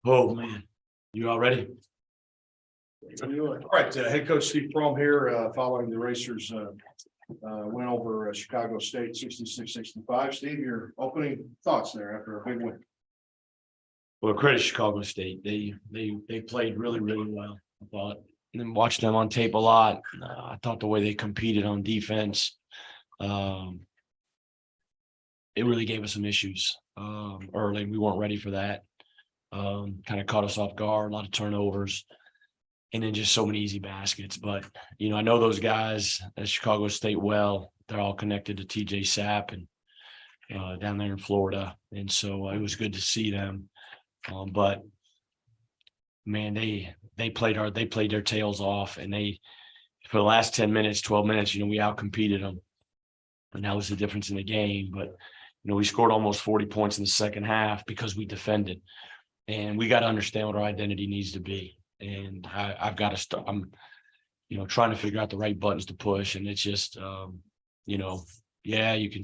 Oh, man. You all ready? All right, head coach Steve Prohm here, following the Racers win over Chicago State 66-65. Steve, your opening thoughts there after a big win. Well, credit Chicago State. They played really, really well, I thought. And then watched them on tape a lot. I thought the way they competed on defense, it really gave us some issues early. We weren't ready for that. Kind of caught us off guard, a lot of turnovers, and then just so many easy baskets. But, I know those guys at Chicago State well. They're all connected to TJ Sapp and down there in Florida. And so it was good to see them. But man, they played hard. They played their tails off, and for the last 10 minutes, 12 minutes, we outcompeted them. And that was the difference in the game. But, we scored almost 40 points in the second half because we defended. And we got to understand what our identity needs to be. And I've got to start. I'm, trying to figure out the right buttons to push. And it's just, yeah, you can,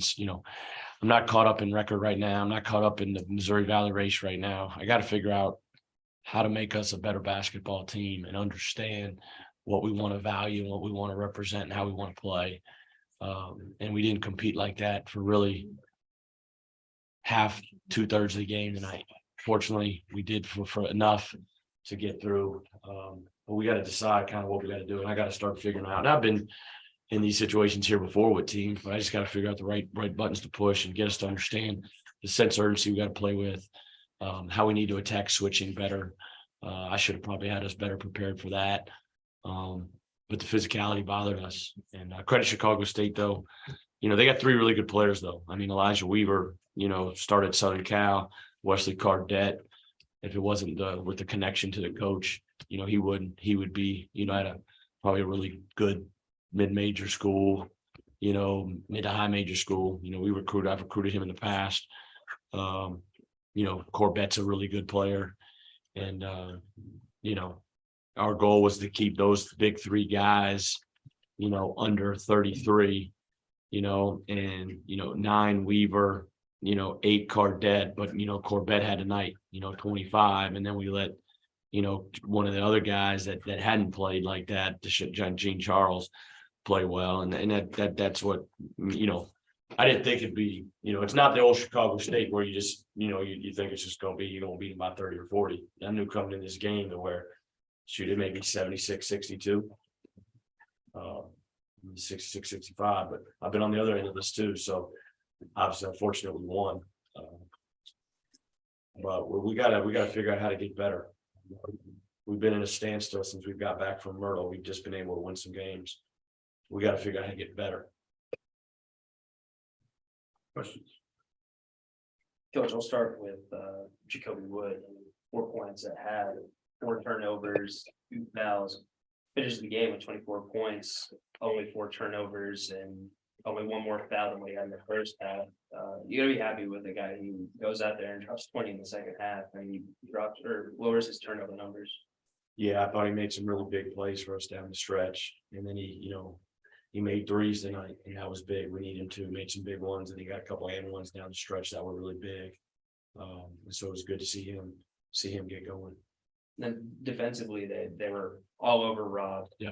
I'm not caught up in record right now. I'm not caught up in the Missouri Valley race right now. I got to figure out how to make us a better basketball team and understand what we want to value and what we want to represent and how we want to play. And we didn't compete like that for really half, 2/3 of the game tonight. Fortunately, we did for enough to get through. But we got to decide kind of what we got to do. And I got to start figuring out. And I've been in these situations here before with teams, but I just got to figure out the right buttons to push and get us to understand the sense of urgency we got to play with, how we need to attack switching better. I should have probably had us better prepared for that. But the physicality bothered us. And credit Chicago State, though. They got 3 really good players, though. I mean, Elijah Weaver, started Southern Cal. Wesley Cardet, if it wasn't with the connection to the coach, he would be, at probably a really good mid-major school, mid to high major school. I've recruited him in the past. Corbett's a really good player. And, our goal was to keep those big 3 guys, under 33, and, 9 Weaver, 8 Cardet, but, Corbett had a night, 25. And then we let, one of the other guys that hadn't played like that, Gene Charles, play well. And that's what, I didn't think it'd be, it's not the old Chicago State where you just, you think it's just going to be, you're going to beat them by 30 or 40. I knew coming in this game to where, shoot, it may be 76, 62. 66, 65, but I've been on the other end of this too. So obviously, unfortunately, we won. But we gotta figure out how to get better. We've been in a standstill since we've got back from Myrtle. We've just been able to win some games. We got to figure out how to get better. Questions? Coach, I'll start with Jacoby Wood. 4 points at half, 4 turnovers, 2 fouls. Finishes the game with 24 points, only 4 turnovers, and only 1 more foul than what he had in the first half. You gotta be happy with a guy who goes out there and drops 20 in the second half, and he drops or lowers his turnover numbers. Yeah, I thought he made some really big plays for us down the stretch, and then he made threes tonight, and that was big. We need him to made some big ones, and he got a couple and ones down the stretch that were really big. And so it was good to see him get going. And then defensively, they were all over Rob. Yeah.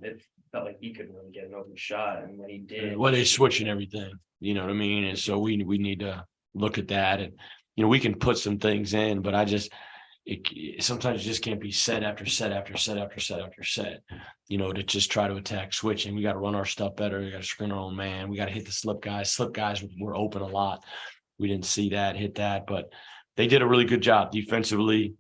It felt like he couldn't really get an open shot, and when he did, Well, they're switching everything, you know what I mean? And so we need to look at that, and we can put some things in, but it sometimes just can't be set after set after set after set after set, to just try to attack switching. We got to run our stuff better. We got to screen our own man. We got to hit the slip guys. Slip guys were open a lot. We didn't see that, hit that, but they did a really good job defensively,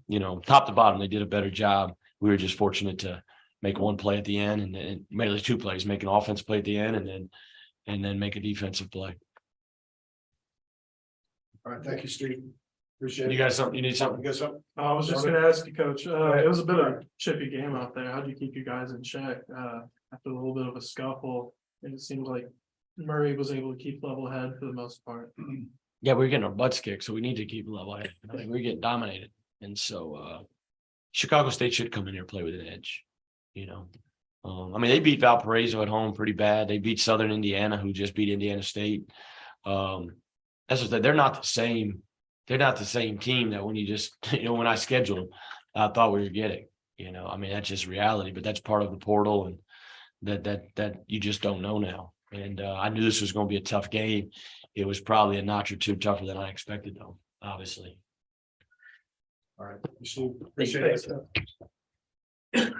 top to bottom. They did a better job. We were just fortunate to make 1 play at the end, and then mainly 2 plays, make an offense play at the end, and then make a defensive play. All right, thank you, Steve. Appreciate it. You got something? You need something? You got something? I was just going to ask you, Coach. It was a bit of a chippy game out there. How do you keep you guys in check after a little bit of a scuffle? And it seems like Murray was able to keep level head for the most part. Yeah, we're getting our butts kicked, so we need to keep a level head. I mean, we're getting dominated, and so Chicago State should come in here and play with an edge. I mean, they beat Valparaiso at home pretty bad. They beat Southern Indiana, who just beat Indiana State. As I said, they're not the same they're not the same team that when you just, when I scheduled them, I thought we were getting, I mean, that's just reality, but that's part of the portal and that you just don't know now. And I knew this was going to be a tough game. It was probably a notch or two tougher than I expected though, obviously. All right. Steve, appreciate it.